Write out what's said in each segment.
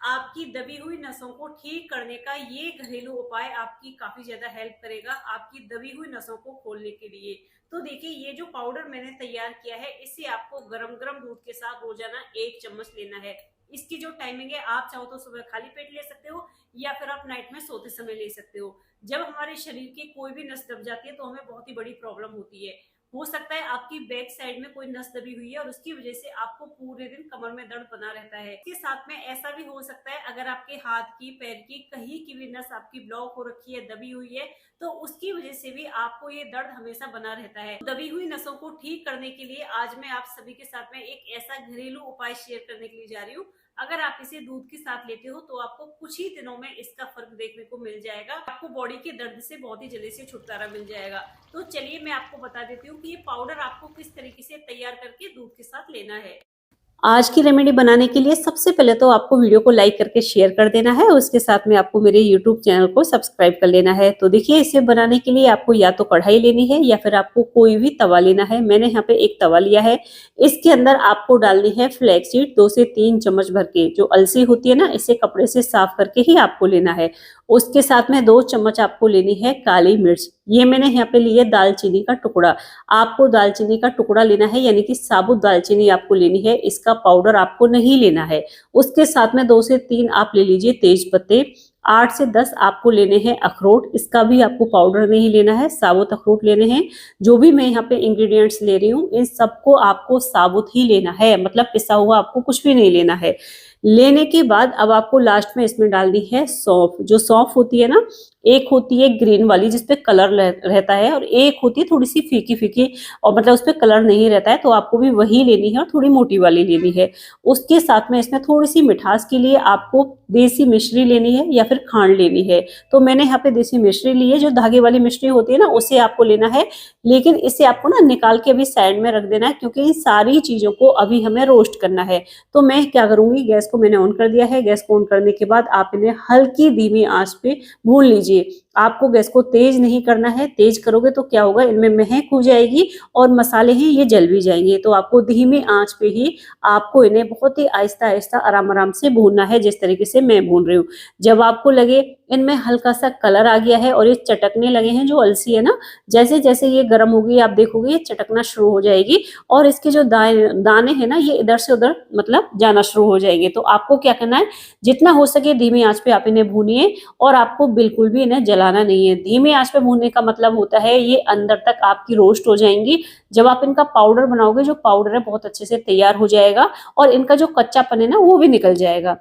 आपकी दबी हुई नसों को ठीक करने का ये घरेलू उपाय आपकी काफी ज्यादा हेल्प करेगा आपकी दबी हुई नसों को खोलने के लिए। तो देखिए, ये जो पाउडर मैंने तैयार किया है, इसे आपको गरम गरम दूध के साथ रोजाना 1 चम्मच लेना है। इसकी जो टाइमिंग है, आप चाहो तो सुबह खाली पेट ले सकते हो या फिर आप नाइट में सोते समय ले सकते हो। जब हमारे शरीर की कोई भी नस दब जाती है तो हमें बहुत ही बड़ी प्रॉब्लम होती है। हो सकता है आपकी बैक साइड में कोई नस दबी हुई है और उसकी वजह से आपको पूरे दिन कमर में दर्द बना रहता है। इसके साथ में ऐसा भी हो सकता है, अगर आपके हाथ की, पैर की कहीं की भी नस आपकी ब्लॉक हो रखी है, दबी हुई है, तो उसकी वजह से भी आपको ये दर्द हमेशा बना रहता है। दबी हुई नसों को ठीक करने के लिए आज मैं आप सभी के साथ में एक ऐसा घरेलू उपाय शेयर करने के लिए जा रही हूँ। अगर आप इसे दूध के साथ लेते हो तो आपको कुछ ही दिनों में इसका फर्क देखने को मिल जाएगा। आपको बॉडी के दर्द से बहुत ही जल्दी से छुटकारा मिल जाएगा। तो चलिए मैं आपको बता देती हूँ कि ये पाउडर आपको किस तरीके से तैयार करके दूध के साथ लेना है। आज की रेमेडी बनाने के लिए सबसे पहले तो आपको वीडियो को लाइक करके शेयर कर देना है, उसके साथ में आपको मेरे यूट्यूब चैनल को सब्सक्राइब कर लेना है। तो देखिए, इसे बनाने के लिए आपको या तो कढ़ाई लेनी है या फिर आपको कोई भी तवा लेना है। मैंने यहाँ पे एक तवा लिया है। इसके अंदर आपको डालनी है फ्लैक्स सीड 2 से 3 चम्मच भर के। जो अलसी होती है ना, इसे कपड़े से साफ करके ही आपको लेना है। उसके साथ में 2 चम्मच आपको लेनी है काली मिर्च। ये मैंने यहाँ पे ली है दालचीनी का टुकड़ा। आपको दालचीनी का टुकड़ा लेना है, यानी कि साबुत दालचीनी आपको लेनी है, इसका पाउडर आपको नहीं लेना है। उसके साथ में 2 से 3 आप ले लीजिए तेज पत्ते। 8 से 10 आपको लेने हैं अखरोट, इसका भी आपको पाउडर नहीं लेना है, साबुत अखरोट लेने हैं। जो भी मैं यहाँ पे इंग्रेडिएंट्स ले रही हूँ, इन सबको आपको साबुत ही लेना है, मतलब पिसा हुआ आपको कुछ भी नहीं लेना है। लेने के बाद अब आपको लास्ट में इसमें डालनी है सौंफ। जो सौंफ होती है ना, एक होती है ग्रीन वाली जिसपे कलर रहता है, और एक होती है थोड़ी सी फीकी फीकी, और मतलब उसपे कलर नहीं रहता है, तो आपको भी वही लेनी है और थोड़ी मोटी वाली लेनी है। उसके साथ में इसमें थोड़ी सी मिठास के लिए आपको देसी मिश्री लेनी है या फिर खांड लेनी है। तो मैंने यहाँ पे देसी मिश्री ली है, जो धागे वाली मिश्री होती है ना, उसे आपको लेना है। लेकिन इसे आपको ना निकाल के अभी साइड में रख देना है, क्योंकि इन सारी चीजों को अभी हमें रोस्ट करना है। तो मैं क्या करूंगी, गैस को मैंने ऑन कर दिया है। गैस को ऑन करने के बाद आप इन्हें हल्की धीमी आंच पे भून लीजिए। आपको गैस को तेज नहीं करना है, तेज करोगे तो क्या होगा, इनमें महक हो जाएगी और मसाले हैं ये जल भी जाएंगे। तो आपको धीमी आंच पे ही आपको इन्हें बहुत ही आहिस्ता आहिस्ता आराम आराम से भूनना है, जिस तरीके से मैं भून रही हूँ। जब आपको लगे इनमें हल्का सा कलर आ गया है और ये चटकने लगे हैं, जो अलसी है ना, जैसे जैसे ये गर्म होगी आप देखोगे ये चटकना शुरू हो जाएगी, और इसके जो दाने हैं ना, ये इधर से उधर मतलब जाना शुरू हो जाएंगे। तो आपको क्या करना है, जितना हो सके धीमी आंच पे आप इन्हें भूनिए, और आपको बिल्कुल भी इन्हें जलाना नहीं है। धीमी आंच पे भूनने का मतलब होता है ये अंदर तक आपकी रोस्ट हो जाएंगी। जब आप इनका पाउडर बनाओगे, जो पाउडर है बहुत अच्छे से तैयार हो जाएगा और इनका जो कच्चापन है ना, वो भी निकल जाएगा।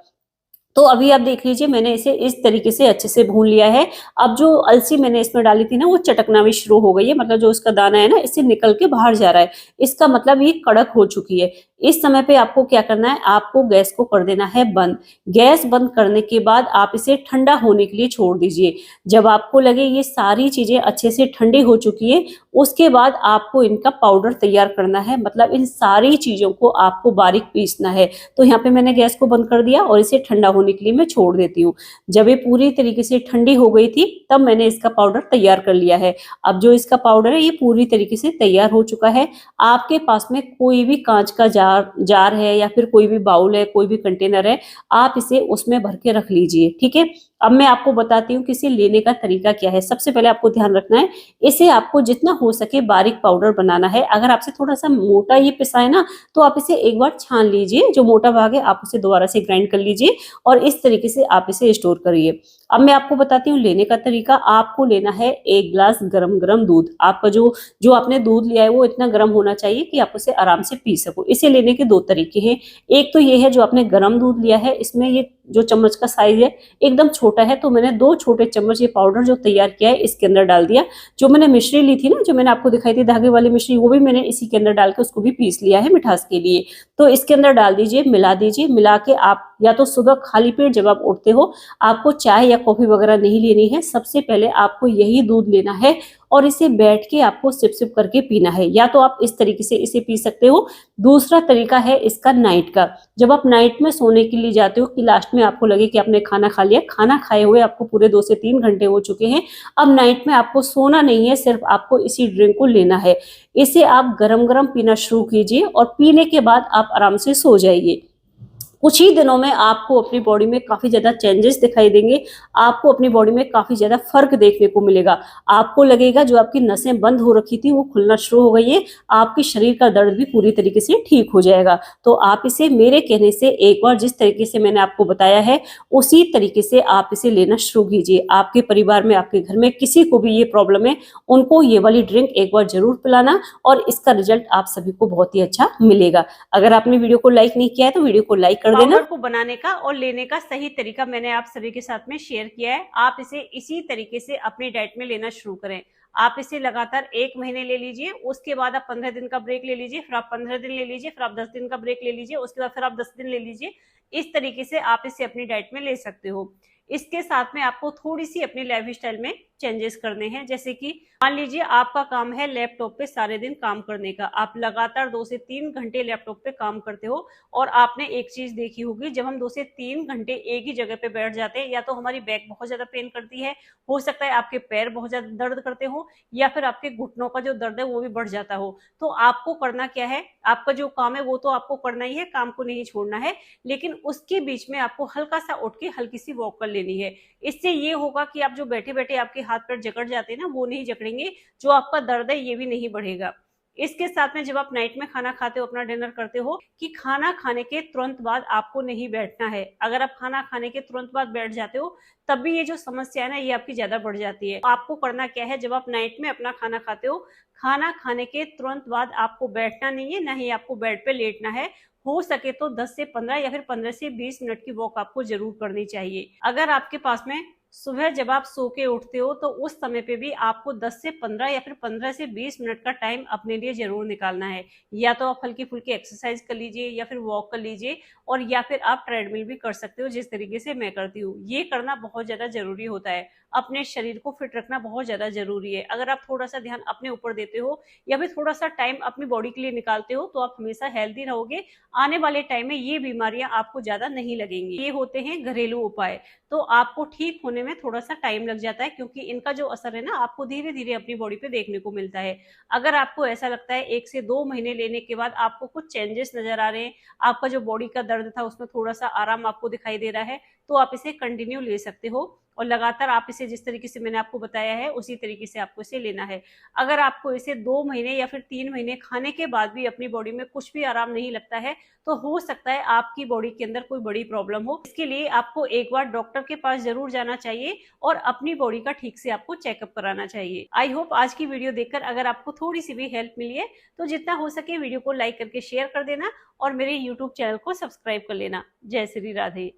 तो अभी आप देख लीजिए, मैंने इसे इस तरीके से अच्छे से भून लिया है। अब जो अलसी मैंने इसमें डाली थी ना, वो चटकना भी शुरू हो गई है, मतलब जो इसका दाना है ना, इससे निकल के बाहर जा रहा है। इसका मतलब ये कड़क हो चुकी है। इस समय पे आपको क्या करना है, आपको गैस को कर देना है बंद। गैस बंद करने के बाद आप इसे ठंडा होने के लिए छोड़ दीजिए। जब आपको लगे ये सारी चीजें अच्छे से ठंडी हो चुकी है, उसके बाद आपको इनका पाउडर तैयार करना है, मतलब इन सारी चीजों को आपको बारीक पीसना है। तो यहाँ पे मैंने गैस को बंद कर दिया और इसे ठंडा होने के लिए मैं छोड़ देती हूँ। जब ये पूरी तरीके से ठंडी हो गई थी, तब मैंने इसका पाउडर तैयार कर लिया है। अब जो इसका पाउडर है, ये पूरी तरीके से तैयार हो चुका है। आपके पास में कोई भी कांच का जार है या फिर कोई भी बाउल है, कोई भी कंटेनर है, आप इसे उसमें भर के रख लीजिए। ठीक है। अब मैं आपको बताती हूँ कि इसे लेने का तरीका क्या है। सबसे पहले आपको ध्यान रखना है, इसे आपको जितना हो सके बारीक पाउडर बनाना है। अगर आपसे थोड़ा सा मोटा ये पिसा है ना, तो आप इसे एक बार छान लीजिए। जो मोटा भाग है आप उसे दोबारा से ग्राइंड कर लीजिए और इस तरीके से आप इसे स्टोर करिए। अब मैं आपको बताती हूँ लेने का तरीका। आपको लेना है 1 गिलास गरम गरम दूध। आपका जो आपने दूध लिया है वो इतना गर्म होना चाहिए कि आप उसे आराम से पी सको। इसे लेने के 2 तरीके हैं। एक तो ये है, जो आपने गरम दूध लिया है, इसमें ये जो चम्मच का साइज है एकदम छोटा है, तो मैंने 2 छोटे चम्मच ये पाउडर जो तैयार किया है इसके अंदर डाल दिया। जो मैंने मिश्री ली थी ना, जो मैंने आपको दिखाई थी धागे वाली मिश्री, वो भी मैंने इसी के अंदर डाल के उसको भी पीस लिया है मिठास के लिए। तो इसके अंदर डाल दीजिए, मिला दीजिए। मिला के आप या तो सुबह खाली पेट जब आप उठते हो, आपको चाय या कॉफी वगैरह नहीं लेनी है। सबसे पहले आपको यही दूध लेना है और इसे बैठ के आपको सिप सिप करके पीना है। या तो आप इस तरीके से इसे पी सकते हो। दूसरा तरीका है इसका नाइट का। जब आप नाइट में सोने के लिए जाते हो, कि लास्ट में आपको लगे कि आपने खाना खा लिया, खाना खाए हुए आपको पूरे 2 से 3 घंटे हो चुके हैं, अब नाइट में आपको सोना नहीं है, सिर्फ आपको इसी ड्रिंक को लेना है। इसे आप गरम गरम पीना शुरू कीजिए और पीने के बाद आप आराम से सो जाइए। कुछ ही दिनों में आपको अपनी बॉडी में काफी ज्यादा चेंजेस दिखाई देंगे, आपको अपनी बॉडी में काफी ज्यादा फर्क देखने को मिलेगा। आपको लगेगा जो आपकी नसें बंद हो रखी थी वो खुलना शुरू हो गई है, आपके शरीर का दर्द भी पूरी तरीके से ठीक हो जाएगा। तो आप इसे मेरे कहने से एक बार जिस तरीके से मैंने आपको बताया है उसी तरीके से आप इसे लेना शुरू कीजिए। आपके परिवार में, आपके घर में किसी को भी ये प्रॉब्लम है, उनको ये वाली ड्रिंक एक बार जरूर पिलाना और इसका रिजल्ट आप सभी को बहुत ही अच्छा मिलेगा। अगर आपने वीडियो को लाइक नहीं किया है तो वीडियो को लाइक कर देना। पाउडर को बनाने का और लेने का सही तरीका मैंने आप सभी के साथ में शेयर किया है। आप इसे इसी तरीके से अपनी डाइट में लेना शुरू करें। आप इसे लगातार 1 महीने ले लीजिए, उसके बाद आप 15 दिन का ब्रेक ले लीजिए, फिर आप 15 दिन ले लीजिए, फिर आप 10 दिन का ब्रेक ले लीजिए, उसके बाद फिर आप 10 दिन ले लीजिए। इस तरीके से आप इसे अपनी डाइट में ले सकते हो। इसके साथ में आपको थोड़ी सी अपनी लाइफस्टाइल में चेंजेस करने हैं, जैसे कि मान लीजिए आपका काम है लैपटॉप पे सारे दिन काम करने का, आप लगातार 2 से 3 घंटे लैपटॉप पे काम करते हो और आपने एक चीज देखी होगी, जब हम 2 से 3 घंटे एक ही जगह पे बैठ जाते हैं या तो हमारी बैक बहुत ज्यादा पेन करती है, हो सकता है आपके पैर बहुत ज्यादा दर्द करते हो या फिर आपके घुटनों का जो दर्द है वो भी बढ़ जाता हो। तो आपको करना क्या है, आपका जो काम है वो तो आपको करना ही है, काम को नहीं छोड़ना है, लेकिन उसके बीच में आपको हल्का सा उठ के हल्की सी वॉक कर लेनी है। इससे ये होगा कि आप जो बैठे बैठे आपके हाथ पैर जकड़ जाते हैं ना, वो नहीं जकड़ेंगे, जो आपका दर्द है ये भी नहीं बढ़ेगा। इसके साथ में जब आप नाइट में खाना खाते हो, अपना डिनर करते हो, कि खाना खाने के तुरंत बाद आपको नहीं बैठना है। अगर आप खाना खाने के तुरंत बाद बैठ जाते हो तब भी ये जो समस्या है ना ये आपकी ज्यादा बढ़ जाती है। आपको करना क्या है, जब आप नाइट में अपना खाना खाते हो, खाना खाने के तुरंत बाद आपको बैठना नहीं है, ना ही आपको बेड पे लेटना है। हो सके तो 10 से 15 या फिर 15 से 20 मिनट की वॉक आपको जरूर करनी चाहिए। अगर आपके पास में सुबह जब आप सो के उठते हो तो उस समय पे भी आपको 10 से 15 या फिर 15 से 20 मिनट का टाइम अपने लिए जरूर निकालना है। या तो आप हल्की फुल्की एक्सरसाइज कर लीजिए या फिर वॉक कर लीजिए, और या फिर आप ट्रेडमिल भी कर सकते हो, जिस तरीके से मैं करती हूँ। ये करना बहुत ज्यादा जरूरी होता है, अपने शरीर को फिट रखना बहुत ज्यादा जरूरी है। अगर आप थोड़ा सा ध्यान अपने ऊपर देते हो या फिर थोड़ा सा टाइम अपनी बॉडी के लिए निकालते हो तो आप हमेशा हेल्दी रहोगे। आने वाले टाइम में ये बीमारियां आपको ज्यादा नहीं लगेंगी। ये होते हैं घरेलू उपाय, तो आपको ठीक होने में थोड़ा सा टाइम लग जाता है, क्योंकि इनका जो असर है ना आपको धीरे धीरे अपनी बॉडी पे देखने को मिलता है। अगर आपको ऐसा लगता है 1 से 2 महीने लेने के बाद आपको कुछ चेंजेस नजर आ रहे हैं, आपका जो बॉडी का दर्द था उसमें थोड़ा सा आराम आपको दिखाई दे रहा है, तो आप इसे कंटिन्यू ले सकते हो और लगातार आप इसे जिस तरीके से मैंने आपको बताया है उसी तरीके से आपको इसे लेना है। अगर आपको इसे 2 महीने या फिर 3 महीने खाने के बाद भी अपनी बॉडी में कुछ भी आराम नहीं लगता है, तो हो सकता है आपकी बॉडी के अंदर कोई बड़ी प्रॉब्लम हो। इसके लिए आपको एक बार डॉक्टर के पास जरूर जाना चाहिए और अपनी बॉडी का ठीक से आपको चेकअप कराना चाहिए। आई होप आज की वीडियो देखकर अगर आपको थोड़ी सी भी हेल्प मिली है तो जितना हो सके वीडियो को लाइक करके शेयर कर देना और मेरे यूट्यूब चैनल को सब्सक्राइब कर लेना। जय श्री राधे।